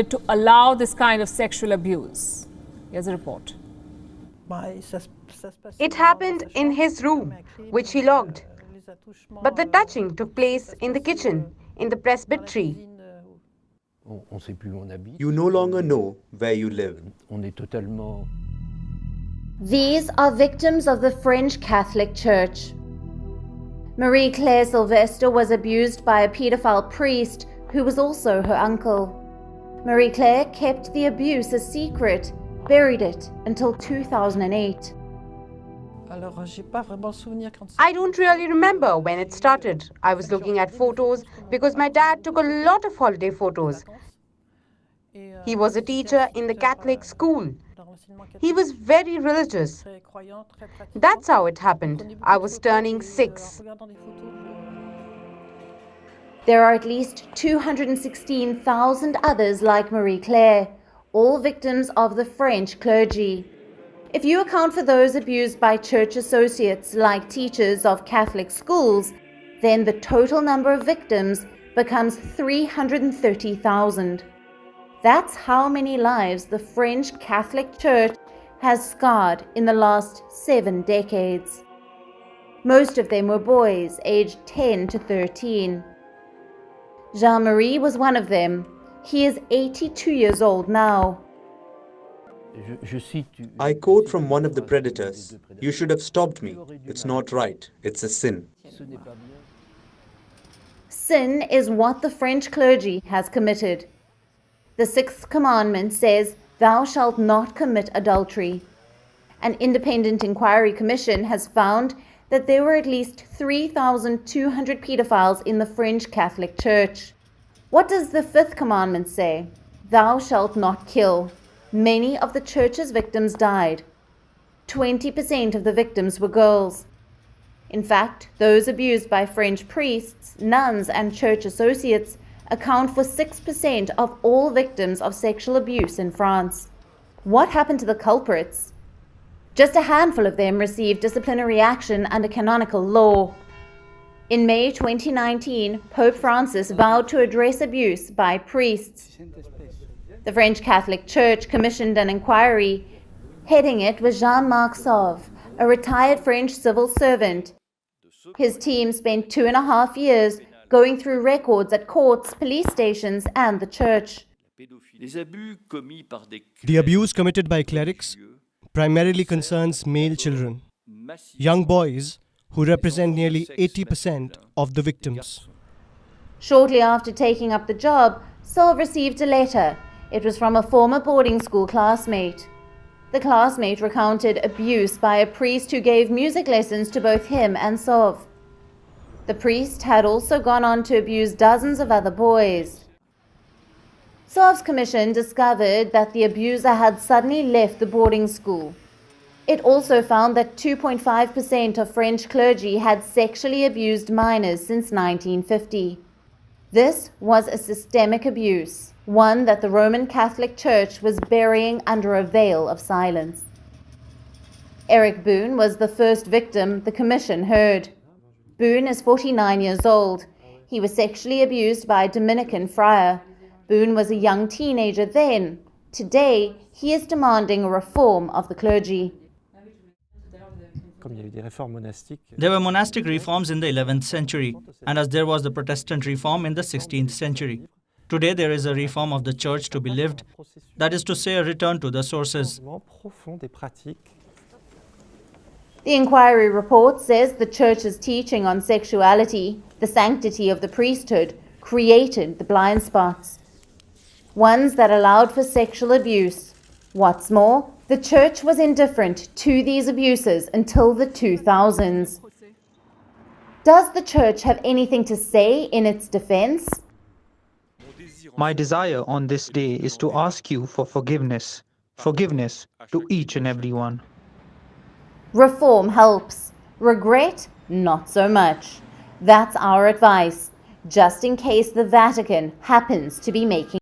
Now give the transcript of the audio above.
to allow this kind of sexual abuse? Here's a report. It happened in his room, which he locked. But the touching took place in the kitchen, in the presbytery. You no longer know where you live. These are victims of the French Catholic Church. Marie-Claire Sylvestre was abused by a pedophile priest who was also her uncle. Marie-Claire kept the abuse a secret, buried it until 2008. I don't really remember when it started. I was looking at photos because my dad took a lot of holiday photos. He was a teacher in the Catholic school. He was very religious. That's how it happened. I was turning 6. There are at least 216,000 others like Marie-Claire, all victims of the French clergy. If you account for those abused by church associates like teachers of Catholic schools, then the total number of victims becomes 330,000. That's how many lives the French Catholic Church has scarred in the last 7 decades. Most of them were boys aged 10 to 13. Jean-Marie was one of them. He is 82 years old now. I quote from one of the predators, "You should have stopped me. It's not right. It's a sin." Sin is what the French clergy has committed. The 6th commandment says, "Thou shalt not commit adultery." An independent inquiry commission has found that there were at least 3,200 pedophiles in the French Catholic Church. What does the 5th commandment say? "Thou shalt not kill." Many of the church's victims died. 20% of the victims were girls. In fact, those abused by French priests, nuns, and church associates account for 6% of all victims of sexual abuse in France. What happened to the culprits? Just a handful of them received disciplinary action under canonical law. In May 2019, Pope Francis vowed to address abuse by priests. The French Catholic Church commissioned an inquiry. Heading it was Jean-Marc Sauve, a retired French civil servant. His team spent 2.5 years going through records at courts, police stations, and the church. The abuse committed by clerics primarily concerns male children, young boys who represent nearly 80% of the victims. Shortly after taking up the job, Sauve received a letter. It was from a former boarding school classmate. The classmate recounted abuse by a priest who gave music lessons to both him and Sauve. The priest had also gone on to abuse dozens of other boys. Sauve's commission discovered that the abuser had suddenly left the boarding school. It also found that 2.5% of French clergy had sexually abused minors since 1950. This was a systemic abuse, one that the Roman Catholic Church was burying under a veil of silence. Eric Boone was the first victim the commission heard. Boone is 49 years old. He was sexually abused by a Dominican friar. Boone was a young teenager then. Today, he is demanding a reform of the clergy. There were monastic reforms in the 11th century, and as there was the Protestant reform in the 16th century. Today there is a reform of the church to be lived, that is to say, a return to the sources. The inquiry report says the church's teaching on sexuality, the sanctity of the priesthood, created the blind spots. Ones that allowed for sexual abuse. What's more, the church was indifferent to these abuses until the 2000s. Does the church have anything to say in its defense? My desire on this day is to ask you for forgiveness. Forgiveness to each and every one. Reform helps. Regret, not so much. That's our advice, just in case the Vatican happens to be making